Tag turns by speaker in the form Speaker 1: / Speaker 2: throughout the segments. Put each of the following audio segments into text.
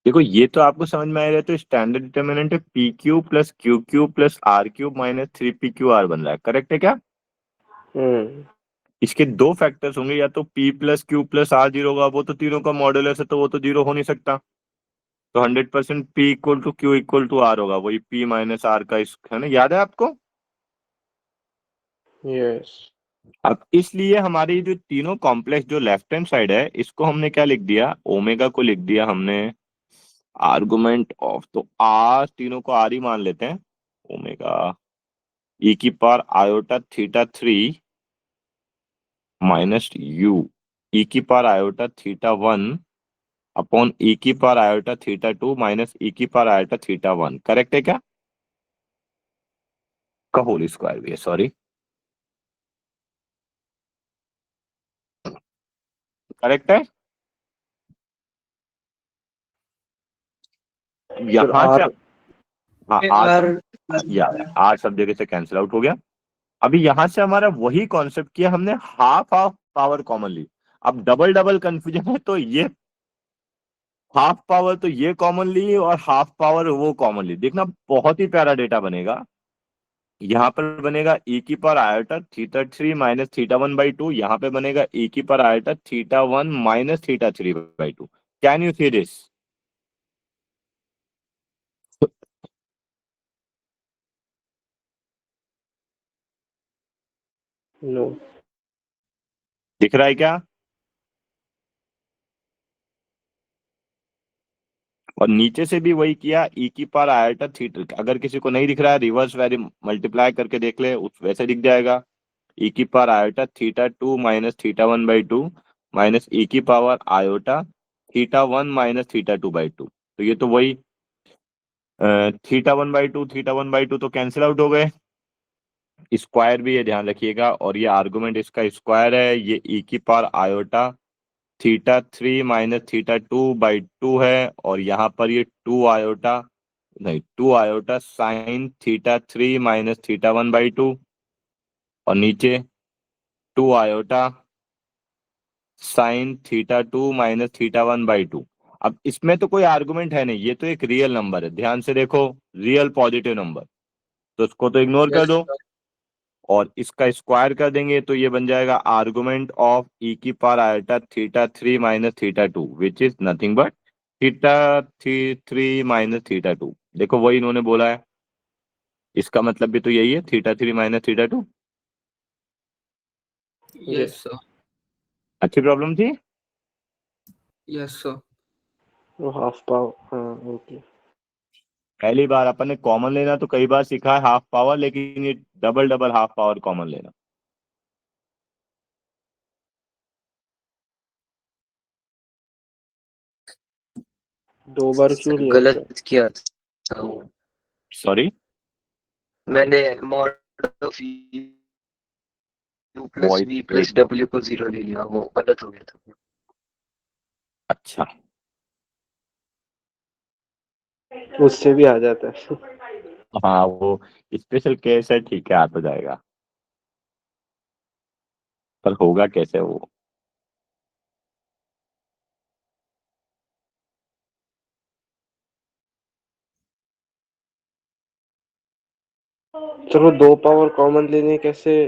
Speaker 1: देखो ये तो आपको समझ में आ रहा है, तो स्टैंडर्ड डिटर्मिनेंट है p cube plus q cube plus r cube minus 3 p q r बन रहा है, करेक्ट है क्या?
Speaker 2: हम्म।
Speaker 1: इसके दो फैक्टर्स होंगे, या तो p plus q plus r zero होगा, वो तो तीनों का मॉड्यूलस है तो वो तो जीरो हो नहीं सकता। तो 100% p equal to q equal to r होगा, वही पी माइनस आर का है ना, याद है आपको?
Speaker 2: यस।
Speaker 1: अब इसलिए हमारी जो तीनों कॉम्प्लेक्स जो लेफ्ट हैंड साइड है, इसको हमने क्या लिख दिया, ओमेगा को लिख दिया हमने आर्गुमेंट ऑफ, तो आर तीनों को आर ही मान लेते हैं, ओमेगा ई की power iota theta three minus U E की power iota theta one upon E की power iota theta two minus E की power iota theta one, correct है क्या? का होल स्क्वायर भी है, सॉरी, करेक्ट है।
Speaker 2: फिर
Speaker 1: यहां से
Speaker 2: आर।
Speaker 1: हाँ आर
Speaker 3: आर
Speaker 1: सब, या आर सब जगह से कैंसिल आउट हो गया। अभी यहां से हमारा वही कॉन्सेप्ट किया हमने, हाफ हाफ पावर कॉमन ली। अब डबल डबल कंफ्यूजन है, तो ये हाफ पावर तो ये कॉमन ली और हाफ पावर वो कॉमन ली, देखना बहुत ही प्यारा डेटा बनेगा। यहाँ पर बनेगा ई की power iota theta three minus theta one by two, यहाँ पे बनेगा ई की power iota theta one minus theta three by two. Can you see this?
Speaker 2: No.
Speaker 1: दिख रहा है क्या? और नीचे से भी वही किया, ई की पावर आयोटा थीटा, अगर किसी को नहीं दिख रहा है रिवर्स वैरी मल्टीप्लाई करके देख ले, उस वैसे दिख जाएगा। ई की power iota theta two minus theta one by two minus E की power iota theta one minus theta two by two, तो ये तो वही theta one by two theta one by two तो कैंसिल आउट हो गए। Square भी है, ध्यान रखिएगा, और ये आर्गुमेंट इसका स्क्वायर है, ये ई की power iota theta three minus theta two by two है, और यहाँ पर ये टू आयोटा, नहीं two iota sine theta three minus theta one by two, और नीचे two iota sine theta two minus theta one by two. अब इसमें तो कोई आर्गुमेंट है नहीं, ये तो एक रियल नंबर है, ध्यान से देखो, रियल पॉजिटिव नंबर, तो उसको तो इग्नोर कर
Speaker 3: यस
Speaker 1: दो। और इसका स्क्वायर कर देंगे तो ये बन जाएगा आर्गुमेंट ऑफ ई की power iota theta three minus theta to which is nothing but theta three three minus theta to. देखो वही इन्होंने बोला है, इसका मतलब भी तो यही है, theta three minus theta to.
Speaker 3: Yes sir.
Speaker 1: अच्छी प्रॉब्लम थी।
Speaker 3: Yes sir.
Speaker 2: वो हाफ पावर, हाँ ओके।
Speaker 1: पहली बार अपन ने कॉमन लेना तो कई बार सीखा है हाफ पावर, लेकिन ये double double half power common लेना।
Speaker 2: दो बार क्यों
Speaker 3: सर
Speaker 2: लिया सर?
Speaker 3: गलत किया था वो।
Speaker 1: सॉरी,
Speaker 3: मैंने मॉड ऑफ यू प्लस
Speaker 1: वॉइस
Speaker 3: वी
Speaker 1: ब्रेक,
Speaker 3: प्लस डब्ल्यू को जीरो ले लिया, वो गलत हो गया था।
Speaker 1: अच्छा।
Speaker 2: उससे भी आ जाता है।
Speaker 1: हाँ वो स्पेशल केस है, ठीक है, आ तो जाएगा, पर होगा कैसे वो।
Speaker 2: चलो दो पावर कॉमन लेने कैसे,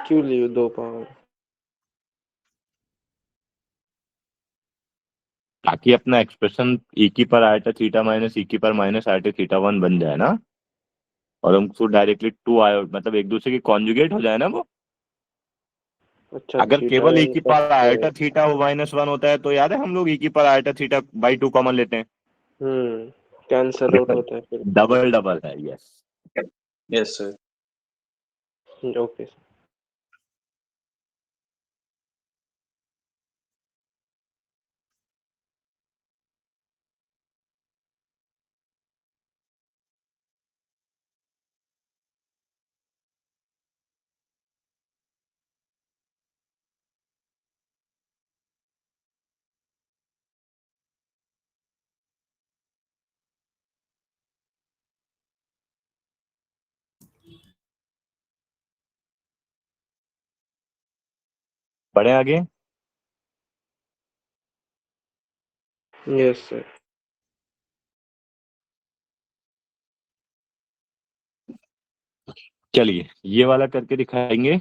Speaker 2: क्यों लियो दो पावर?
Speaker 1: ताकि अपना एक्सप्रेशन ई की पर आयटा थीटा माइनस ई की पर माइनस आयटा थीटा वन बन जाए ना, और हमको डायरेक्टली टू आयो मतलब एक दूसरे की कॉन्जुगेट हो जाए ना वो।
Speaker 2: अच्छा
Speaker 1: अगर
Speaker 2: थीटा
Speaker 1: केवल ई
Speaker 2: वन
Speaker 1: की
Speaker 2: प्लस।
Speaker 1: पर आयटा थीटा माइनस वन होता है तो याद है हम लोग ई की पर eta theta by two common लेते हैं।
Speaker 2: कैंसल आउट होता है फिर।
Speaker 1: डबल डबल है, यस।
Speaker 3: Yes sir.
Speaker 2: ओके।
Speaker 1: बढ़े आगे।
Speaker 2: Yes sir.
Speaker 1: चलिए ये वाला करके दिखाएंगे।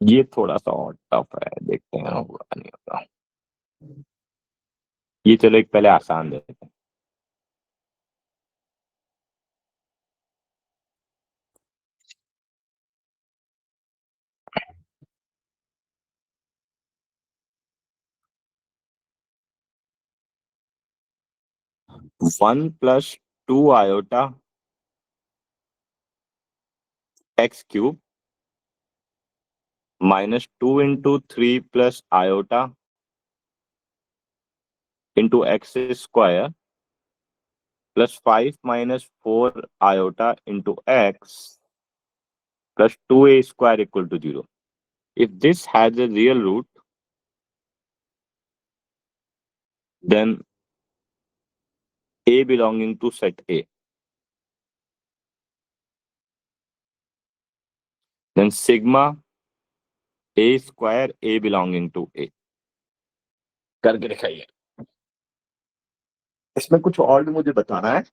Speaker 1: ये थोड़ा सा और टफ है, देखते हैं होगा नहीं होगा। ये चलो एक पहले आसान देते हैं। One plus two iota x cube minus two into three plus iota into x square plus five minus four iota into x plus two a square equal to zero. If this has a real root, then A belonging to set A. Then sigma A square A belonging to A. करके दिखाइए। इसमें कुछ और भी मुझे बताना है।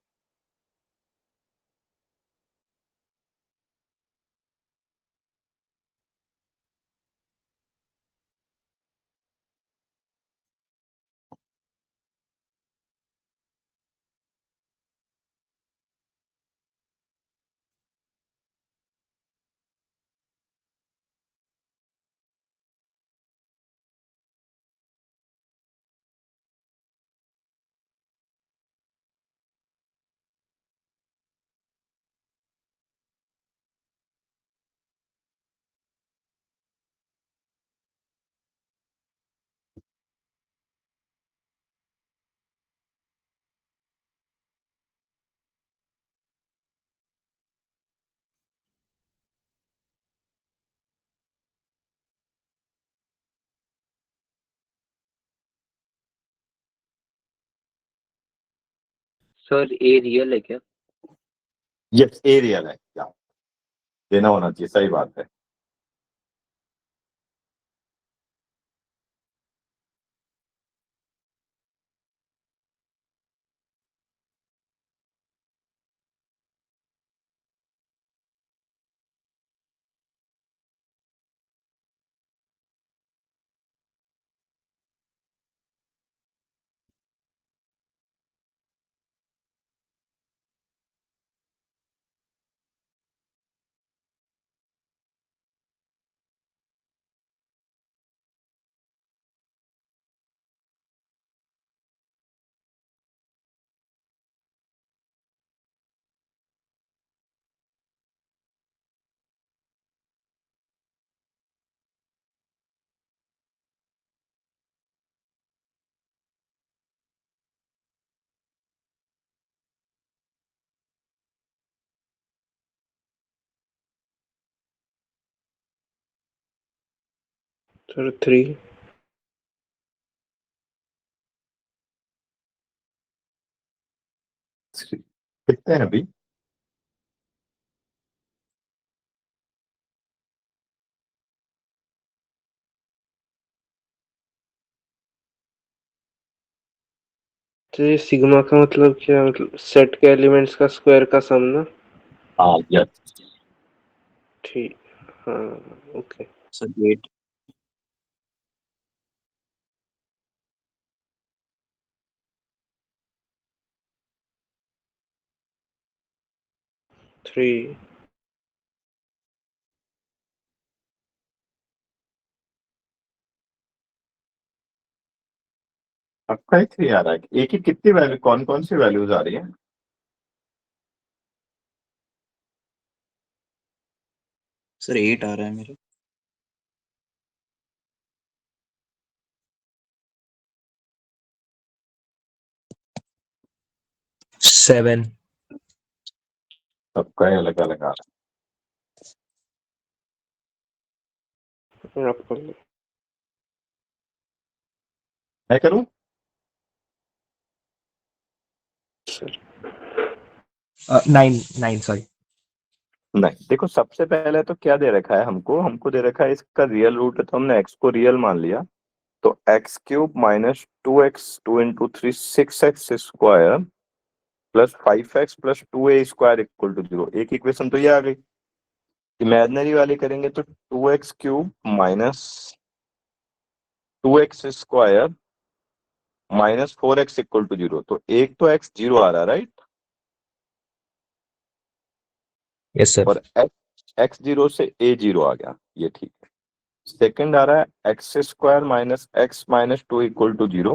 Speaker 3: Sir a real है क्या?
Speaker 1: यस ए रियल है, क्या देना होना चाहिए, सही बात है।
Speaker 2: सर 3
Speaker 1: कितने हैं अभी?
Speaker 2: तो ये सिग्मा का मतलब क्या, मतलब सेट के एलिमेंट्स का स्क्वायर का सम ना?
Speaker 1: हाँ यस।
Speaker 2: ठीक, हाँ, ओके।
Speaker 3: सर 8।
Speaker 2: 3
Speaker 1: आपका ही थ्री आ रहा है, एक ही कितनी वैल्यू, कौन कौन सी वैल्यूज आ रही है?
Speaker 4: सर 8 आ रहा है मेरे।
Speaker 5: सेवन।
Speaker 1: सबका ही अलग अलग आ रहा
Speaker 2: आप कर लो।
Speaker 1: है। मैं करूं?
Speaker 2: Sir
Speaker 5: 9 9 sorry.
Speaker 1: नहीं, देखो सबसे पहले तो क्या दे रखा है हमको दे रखा है इसका रियल रूट है, तो हमने एक्स को रियल मान लिया। तो x cube minus 2x 2 into 3 6x square plus 5x plus 2a square equal to 0। एक इक्वेशन तो ये आ गई। इमेजिनरी वाली करेंगे तो 2x cube minus 2x square minus 4x equal to 0। तो एक तो x 0 आ रहा है, राइट?
Speaker 5: Yes sir.
Speaker 1: और x 0 से a 0 आ गया, ये ठीक है। सेकंड आ रहा है x square minus x minus 2 equal to 0,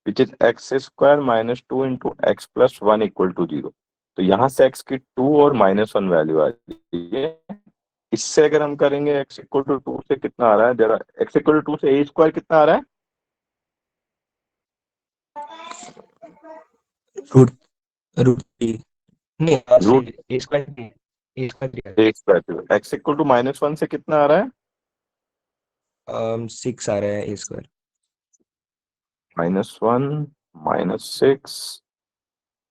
Speaker 1: which is x square minus 2 into x plus 1 equal to 0। तो यहाँ से x की 2 और -1 वैल्यू आ रही है। इससे अगर हम करेंगे x इक्वल टू 2 से कितना आ रहा है जरा, x इक्वल टू 2 से a स्क्वायर कितना आ रहा है?
Speaker 5: रूट रूट थ्री नहीं
Speaker 1: root
Speaker 5: a square a square
Speaker 1: a square. x equal to -1 से कितना आ रहा है?
Speaker 5: 6 आ रहा है ए स्क्वायर।
Speaker 1: -1 -6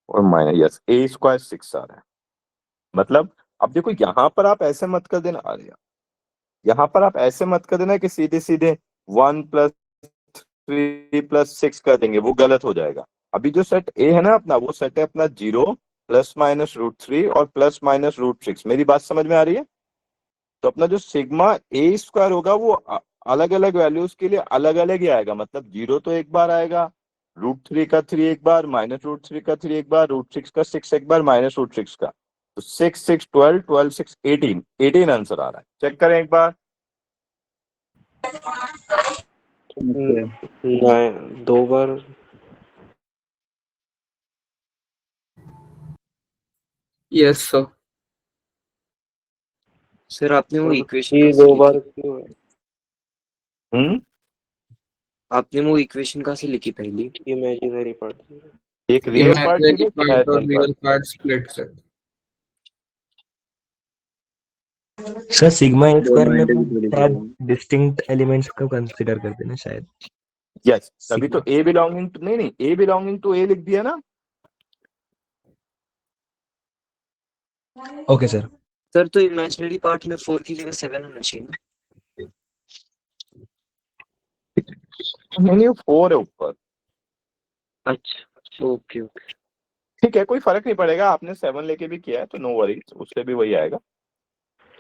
Speaker 1: और माइनस, यस, a स्क्वायर 6 आ रहा है। मतलब अब देखो यहाँ पर आप ऐसे मत कर देना, अरे यहाँ पर आप ऐसे मत कर देना कि सीधे सीधे 1 प्लस 3 प्लस 6 कर देंगे, वो गलत हो जाएगा। अभी जो सेट ए है ना अपना, वो सेट है अपना 0 प्लस माइनस √3 और प्लस माइनस √6। मेरी बात समझ में आ रही है? तो अपना जो सिग्मा ए स्क्वायर होगा वो अलग अलग वैल्यूज के लिए अलग अलग ही आएगा। मतलब 0 तो एक बार आएगा, √3 का 3 एक बार, माइनस √3 का 3 एक बार, √6 का 6 एक बार, माइनस √6 का। तो 6 6 12 12 6 18 18 आंसर आ रहा है। चेक करें एक बार।
Speaker 2: दो बार
Speaker 3: यस सर। सर आपने वो इक्वेशन
Speaker 2: ये
Speaker 3: कहाँ से
Speaker 2: दो बार
Speaker 3: लिखी?
Speaker 2: क्यों है?
Speaker 3: आपने वो इक्वेशन कहाँ से लिखी पहली?
Speaker 2: Imaginary part.
Speaker 1: एक रियल पार्ट
Speaker 6: इमेजिनरी
Speaker 1: लीजिए,
Speaker 6: पार्ट और
Speaker 1: imaginary part.
Speaker 6: Real part split sir.
Speaker 5: Sir sigma A square में
Speaker 3: दोनों
Speaker 5: शायद
Speaker 3: इंडिविजुअल।
Speaker 5: डिस्टिंक्ट एलिमेंट्स को कंसीडर करते हैं ना शायद।
Speaker 1: यस, तभी तो
Speaker 5: सिग्मा।
Speaker 1: ए बिलोंगिंग टू, नहीं नहीं, ए बिलोंगिंग टू ए लिख दिया ना।
Speaker 5: Okay sir.
Speaker 3: सर तो इमेजिनरी पार्ट में 4 की जगह 7 होना चाहिए ना?
Speaker 1: नहीं नहीं, 4 है ऊपर।
Speaker 3: अच्छा ओके ओके।
Speaker 1: ठीक है, कोई फर्क नहीं पड़ेगा, आपने 7 लेके भी किया है तो नो वरी, उससे भी वही आएगा।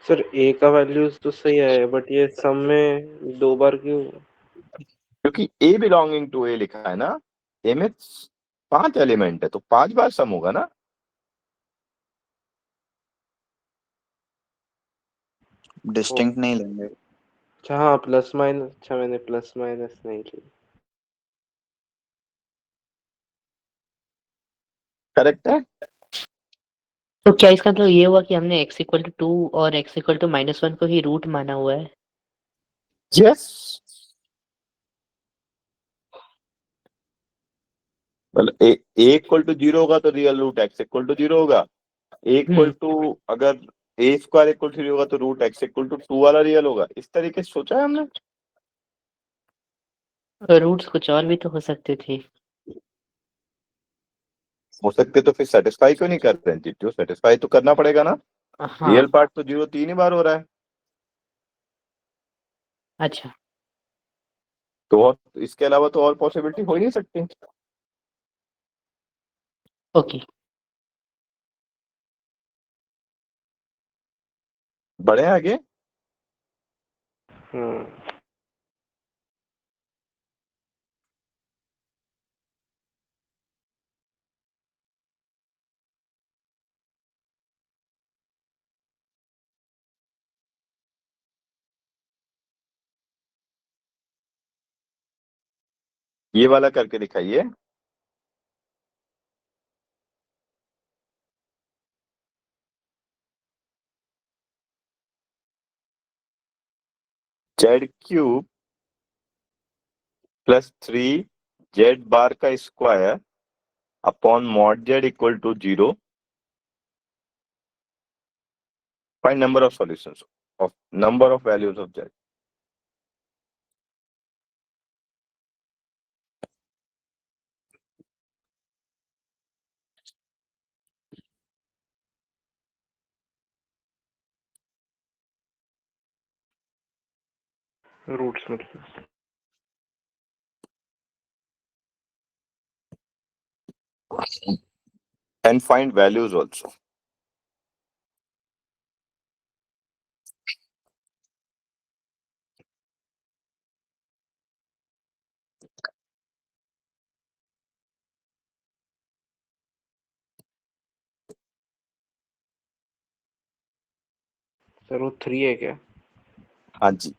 Speaker 2: सर ए का वैल्यूज तो सही है, बट ये सम में दो बार क्यों?
Speaker 1: क्योंकि ए बिलोंगिंग टू ए लिखा है ना, ए में 5 एलिमेंट है तो 5 बार सम होगा ना।
Speaker 4: डिस्टिंक्ट नहीं लेंगे।
Speaker 2: अच्छा हाँ, प्लस माइनस। अच्छा मैंने प्लस माइनस नहीं लिया।
Speaker 1: करेक्ट है।
Speaker 7: तो क्या इसका मतलब ये हुआ कि हमने x इक्वल टू 2 और x इक्वल टू -1 को ही रूट माना हुआ है?
Speaker 1: यस, मतलब ए इक्वल टू 0 होगा तो real root x equal to 0 होगा। ए इक्वल टू, अगर ए स्क्वायर इक्वल टू 0 होगा तो रूट x इक्वल टू 2 वाला रियल होगा। इस तरीके से सोचा है हमने।
Speaker 7: रूट्स कुछ और भी तो हो सकते थे।
Speaker 1: हो सकते तो फिर सेटिस्फाई क्यों नहीं कर रहे हैं? जो सेटिस्फाई तो करना पड़ेगा ना। रियल
Speaker 7: हाँ।
Speaker 1: पार्ट तो 0 3 ही बार हो रहा है।
Speaker 7: अच्छा।
Speaker 1: तो इसके अलावा तो और पॉसिबिलिटी हो ही नहीं सकती।
Speaker 7: ओके।
Speaker 1: बढ़े आगे।
Speaker 2: हम्म।
Speaker 1: ये वाला करके दिखाइए। Z cube plus 3 Z bar का square upon mod Z equal to 0। Find number of solutions of number of values of Z.
Speaker 2: Roots मतलब
Speaker 1: and find values also.
Speaker 2: Sir वो 3 है क्या?
Speaker 1: हाँ जी,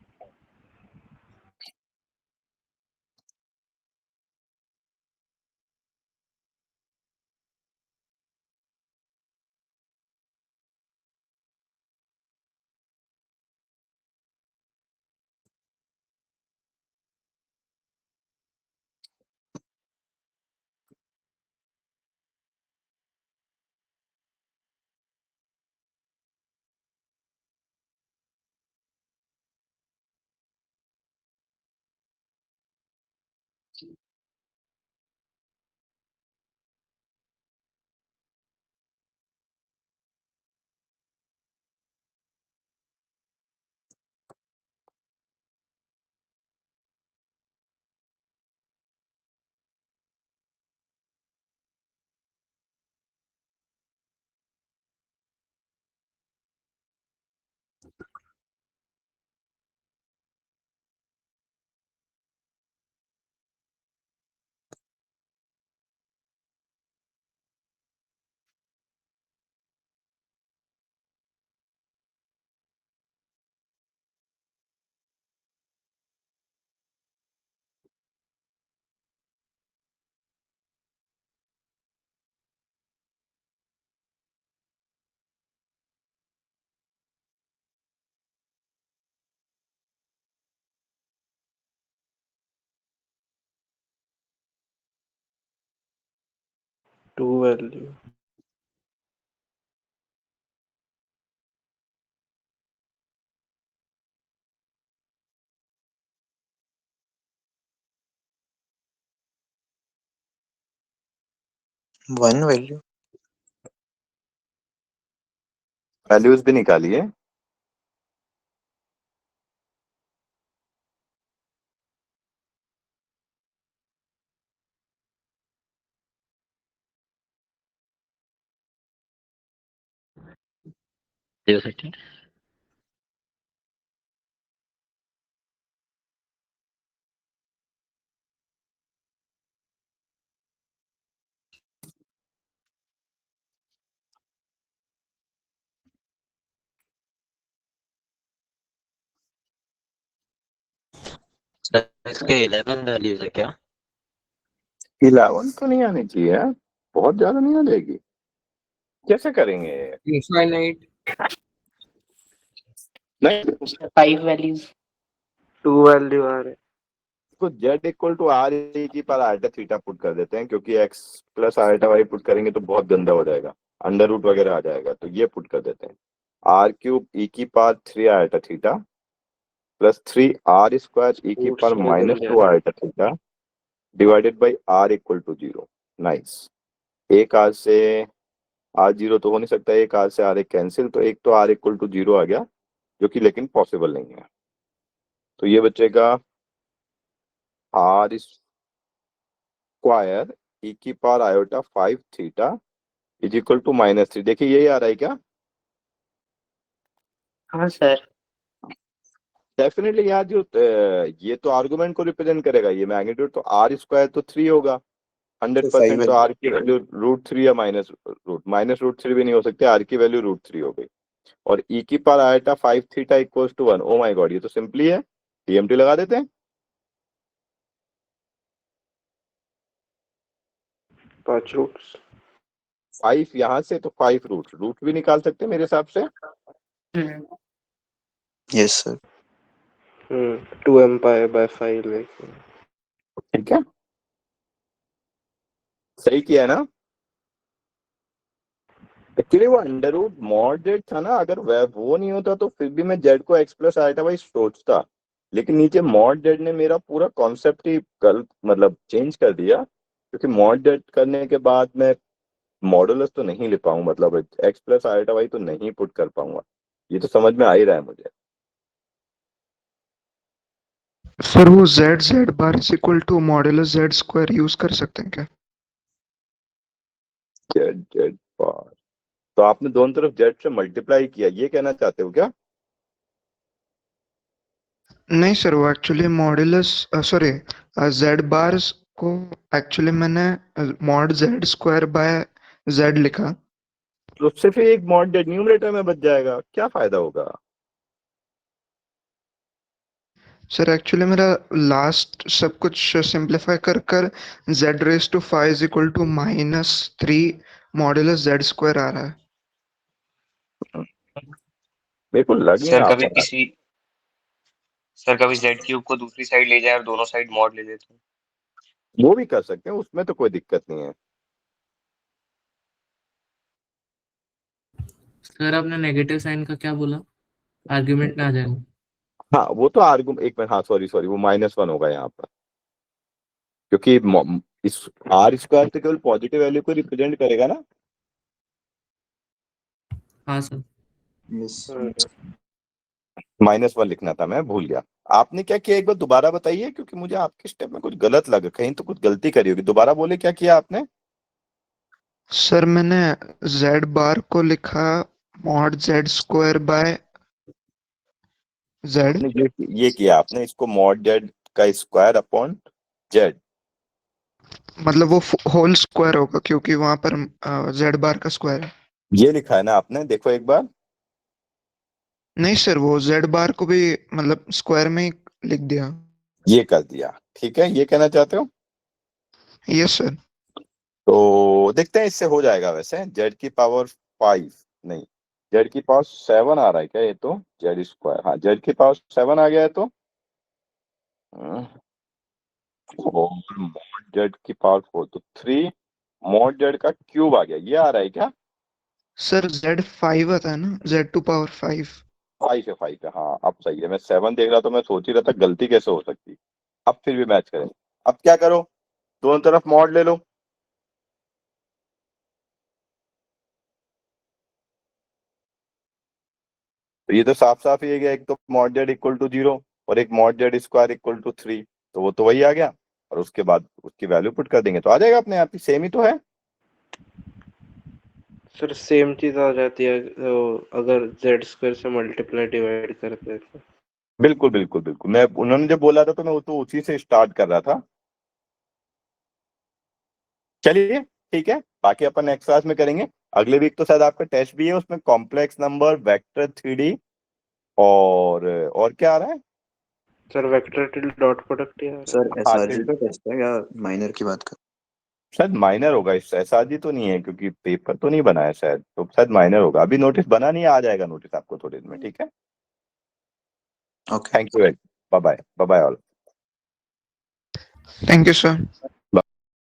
Speaker 2: two value.
Speaker 4: One value.
Speaker 1: Values भी निकालिए।
Speaker 7: Second.
Speaker 3: Sir इसके 11 वैल्यूज है क्या?
Speaker 1: 11 तो नहीं आनी चाहिए यार, बहुत ज्यादा नहीं आ जाएगी, कैसे करेंगे?
Speaker 6: इनफाइनाइट।
Speaker 1: नहीं,
Speaker 7: 5 वैल्यूज।
Speaker 2: 2 वैल्यू आ रहे।
Speaker 1: तो z equal to r e की पर आल्टा थीटा पुट कर देते हैं, क्योंकि x प्लस आल्टा वाई पुट करेंगे तो बहुत गंदा हो जाएगा, अंडर रूट वगैरह आ जाएगा, तो ये पुट कर देते हैं। आर क्यूब ई की पावर 3 आल्टा थीटा प्लस 3 आर स्क्वायर ई की
Speaker 2: रूट्स
Speaker 1: पावर
Speaker 2: बदल
Speaker 1: माइनस
Speaker 2: जाए।
Speaker 1: 2 आल्टा theta divided by R equal to 0। Nice. एक आर से आर जीरो तो हो नहीं सकता, एक आर से आर एक कैंसिल, तो एक तो आर इक्वल टू 0 आ गया, जो कि लेकिन पॉसिबल नहीं है। तो ये बचेगा आर स्क्वायर ई की power iota 5 theta is equal to -3। देखिए यही आ रहा है क्या?
Speaker 7: हाँ सर।
Speaker 1: डेफिनेटली यार, जो ये तो आर्गुमेंट को रिप्रेजेंट करेगा, ये मैग्नीट्यूड तो आर स्क्वायर तो 3 होगा
Speaker 4: तो 5
Speaker 1: 100%। तो आर की वैल्यू √3 या -√3 भी नहीं हो सकते, आर की वैल्यू √3 हो गई। और ई की power iota 5 theta equals to 1। Oh my God, ये तो सिंपली है, टीएमटी लगा देते हैं।
Speaker 2: 5 रूट्स।
Speaker 1: 5 यहाँ से तो 5 रूट भी निकाल सकते हैं मेरे हिसाब से।
Speaker 4: Yes sir.
Speaker 2: 2m pi by 5 लेके।
Speaker 1: ठीक है, सही किया है ना? एक्चुअली वो अंडर रूट मॉड जेड था ना, अगर वह वो नहीं होता तो फिर भी मैं जेड को एक्स प्लस आल्टा वाई सोचता, लेकिन नीचे मॉड जेड ने मेरा पूरा कॉन्सेप्ट ही गलत मतलब चेंज कर दिया, क्योंकि मॉड जेड करने के बाद मैं मॉडुलस तो नहीं ले पाऊंगा, मतलब एक्स प्लस आल्टा वाई तो नहीं पुट कर पाऊंगा। ये तो समझ में आ ही रहा है मुझे।
Speaker 6: सर वो z z bar is equal to modulus Z square use कर सकते हैं क्या?
Speaker 1: जेड जेड बार, तो आपने दोनों तरफ जेड से मल्टीप्लाई किया, ये कहना चाहते हो क्या?
Speaker 6: नहीं सर, वो actually modulus sorry Z bars को एक्चुअली मैंने mod z square by Z लिखा।
Speaker 1: तो उससे फिर एक मॉड जेड न्यूमरेटर में बच जाएगा, क्या फायदा होगा?
Speaker 6: सर एक्चुअली मेरा लास्ट सब कुछ सिंप्लीफाई कर कर Z raise to 5 is equal to -3 modulus Z square आ रहा है।
Speaker 1: मेरे को लग नहीं
Speaker 3: सर
Speaker 1: रहा
Speaker 3: कभी
Speaker 1: आपका।
Speaker 3: किसी सर कभी जेड क्यूब को दूसरी साइड ले जाए और दोनों साइड मॉड ले लेते हैं।
Speaker 1: वो भी कर सकते हैं, उसमें तो कोई दिक्कत नहीं है।
Speaker 8: सर आपने नेगेटिव साइन का क्या बोला, आर्ग्यूमेंट में आ जाएगा?
Speaker 1: हाँ वो तो आर्गुमेंट, एक मिनट, हाँ सॉरी वो -1 होगा यहाँ पर, क्योंकि इस आर स्क्वायर तो केवल पॉजिटिव वैल्यू को रिप्रेजेंट करेगा ना।
Speaker 8: हाँ सर।
Speaker 1: -1 लिखना था, मैं भूल गया। आपने क्या किया एक बार दोबारा बताइए, क्योंकि मुझे आपके स्टेप में कुछ गलत लगा, कहीं तो कुछ गलती करी होगी। दोबारा बोले क्या किया आपने?
Speaker 6: सर मैंने जेड बार को लिखा mod z square by Z.
Speaker 1: आपने ये किया, आपने इसको मॉड जेड का स्क्वायर अपॉन जेड,
Speaker 6: मतलब वो होल स्क्वायर होगा क्योंकि वहां पर जेड बार का स्क्वायर है।
Speaker 1: ये लिखा है ना आपने, देखो एक बार।
Speaker 6: नहीं सर, वो जेड बार को भी मतलब स्क्वायर में ही लिख दिया।
Speaker 1: ये कर दिया, ठीक है, ये कहना चाहते हो?
Speaker 6: Yes sir.
Speaker 1: तो देखते हैं इससे हो जाएगा। वैसे जेड की पावर 5 नहीं, जेड की पावर 7 आ रहा है क्या? ये तो जेड स्क्वायर, हाँ जेड की पावर 7 आ गया है। तो और मॉड जेड की पावर 4 तो 3 मॉड जेड का क्यूब आ गया, ये आ रहा है क्या?
Speaker 6: सर जेड 5 आता है ना, जेड टू पावर 5।
Speaker 1: 5 है, हाँ अब सही है। मैं 7 देख रहा तो मैं सोच ही रहा था गलती कैसे हो सकती। अब फिर भी मैच करें। अब क्या करो, दोनों तरफ मॉड ले लो। तो ये तो साफ साफ ही है, एक तो मॉड जेड इक्वल टू 0 और एक mod z square equal to 3, तो वो तो वही आ गया। और उसके बाद उसकी वैल्यू पुट कर देंगे तो आ जाएगा अपने आप ही, सेम ही तो है।
Speaker 2: सर सेम चीज आ जाती है अगर जेड स्क्वायर से मल्टीप्लाई डिवाइड करते हैं तो।
Speaker 1: बिल्कुल बिल्कुल बिल्कुल, मैं उन्होंने जब बोला था तो मैं तो उसी से स्टार्ट कर रहा था। चलिए ठीक है, बाकी अपन नेक्स्ट क्लास में करेंगे। अगले वीक तो शायद आपका टेस्ट भी है, उसमें कॉम्प्लेक्स नंबर, वेक्टर 3D और क्या आ रहा है?
Speaker 2: Sir vector tilde dot product यार।
Speaker 4: सर
Speaker 1: हाँ
Speaker 4: एसआरजी का टेस्ट है या माइनर की बात कर?
Speaker 1: शायद माइनर होगा, इस एसआरजी तो नहीं है क्योंकि पेपर तो नहीं बना है शायद, तो शायद माइनर होगा। अभी नोटिस बना नहीं है, आ जाएगा नोटिस आपको थोड़ी देर में, ठीक है।
Speaker 4: Okay,
Speaker 1: thank you, bye bye, bye bye all.
Speaker 6: Thank you sir.